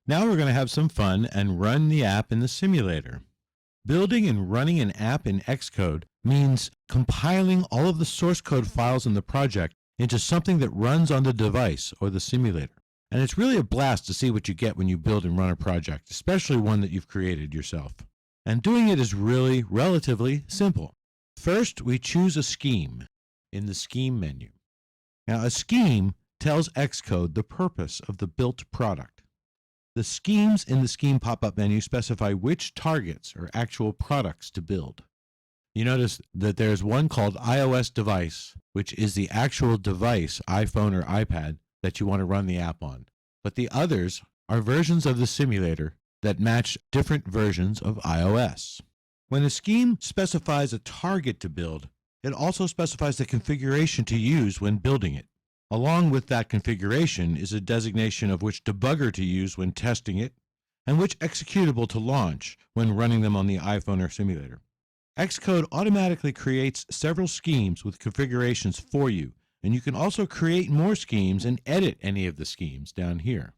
Now we're going to have some fun and run the app in the simulator. Building and running an app in Xcode means compiling all of the source code files in the project into something that runs on the device or the simulator. And it's really a blast to see what you get when you build and run a project, especially one that you've created yourself. And doing it is really relatively simple. First, we choose a scheme in the Scheme menu. Now, a scheme tells Xcode the purpose of the built product. The schemes in the Scheme pop-up menu specify which targets or actual products to build. You notice that there's one called iOS device, which is the actual device, iPhone or iPad, that you want to run the app on. But the others are versions of the simulator that match different versions of iOS. When a scheme specifies a target to build, it also specifies the configuration to use when building it. Along with that configuration is a designation of which debugger to use when testing it, and which executable to launch when running them on the iPhone or simulator. Xcode automatically creates several schemes with configurations for you, and you can also create more schemes and edit any of the schemes down here.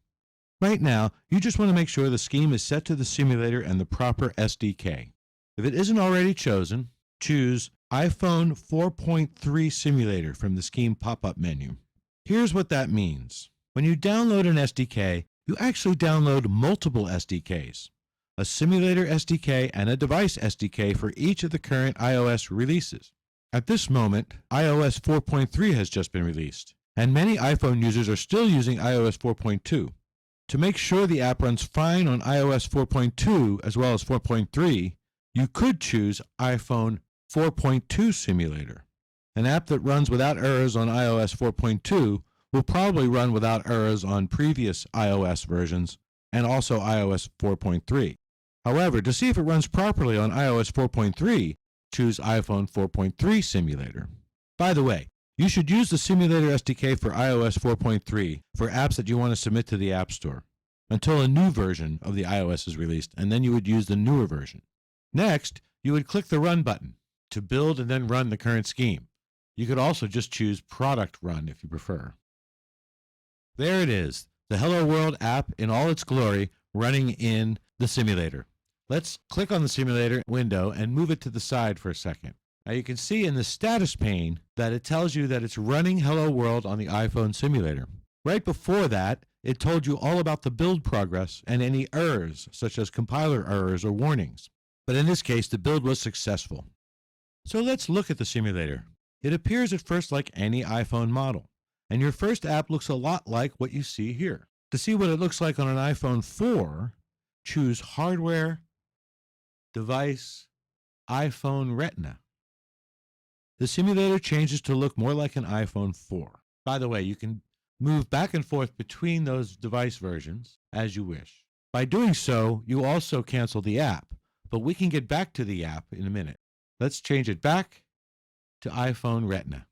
Right now, you just want to make sure the scheme is set to the simulator and the proper SDK. If it isn't already chosen, choose iPhone 4.3 Simulator from the Scheme pop-up menu. Here's what that means. When you download an SDK, you actually download multiple SDKs, a simulator SDK and a device SDK for each of the current iOS releases. At this moment, iOS 4.3 has just been released, and many iPhone users are still using iOS 4.2. To make sure the app runs fine on iOS 4.2 as well as 4.3, you could choose iPhone 4.2 Simulator. An app that runs without errors on iOS 4.2 will probably run without errors on previous iOS versions and also iOS 4.3. However, to see if it runs properly on iOS 4.3, choose iPhone 4.3 Simulator. By the way, you should use the Simulator SDK for iOS 4.3 for apps that you want to submit to the App Store until a new version of the iOS is released, and then you would use the newer version. Next, you would click the Run button to build and then run the current scheme. You could also just choose Product Run if you prefer. There it is, the Hello World app in all its glory running in the simulator. Let's click on the simulator window and move it to the side for a second. Now you can see in the status pane that it tells you that it's running Hello World on the iPhone simulator. Right before that, it told you all about the build progress and any errors, such as compiler errors or warnings. But in this case, the build was successful. So let's look at the simulator. It appears at first like any iPhone model, and your first app looks a lot like what you see here. To see what it looks like on an iPhone 4, choose Hardware, Device, iPhone Retina. The simulator changes to look more like an iPhone 4. By the way, you can move back and forth between those device versions as you wish. By doing so, you also cancel the app, but we can get back to the app in a minute. Let's change it back to iPhone Retina.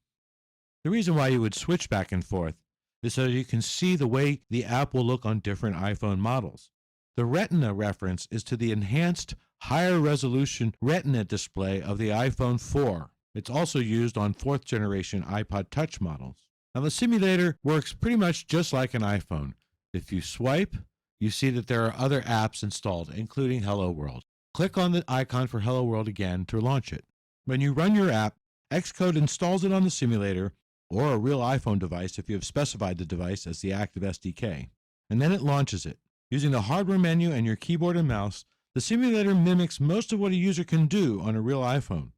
The reason why you would switch back and forth is so you can see the way the app will look on different iPhone models. The Retina reference is to the enhanced, higher resolution Retina display of the iPhone 4. It's also used on 4th generation iPod Touch models. Now the simulator works pretty much just like an iPhone. If you swipe, you see that there are other apps installed, including Hello World. Click on the icon for Hello World again to launch it. When you run your app, Xcode installs it on the simulator or a real iPhone device if you have specified the device as the active SDK, and then it launches it. Using the hardware menu and your keyboard and mouse, the simulator mimics most of what a user can do on a real iPhone,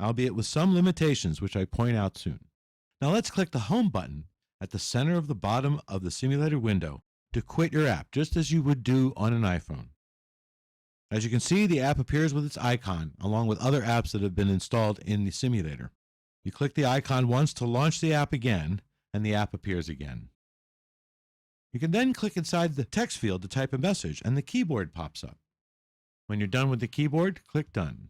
albeit with some limitations which I point out soon. Now let's click the Home button at the center of the bottom of the simulator window to quit your app, just as you would do on an iPhone. As you can see, the app appears with its icon, along with other apps that have been installed in the simulator. You click the icon once to launch the app again, and the app appears again. You can then click inside the text field to type a message, and the keyboard pops up. When you're done with the keyboard, click Done.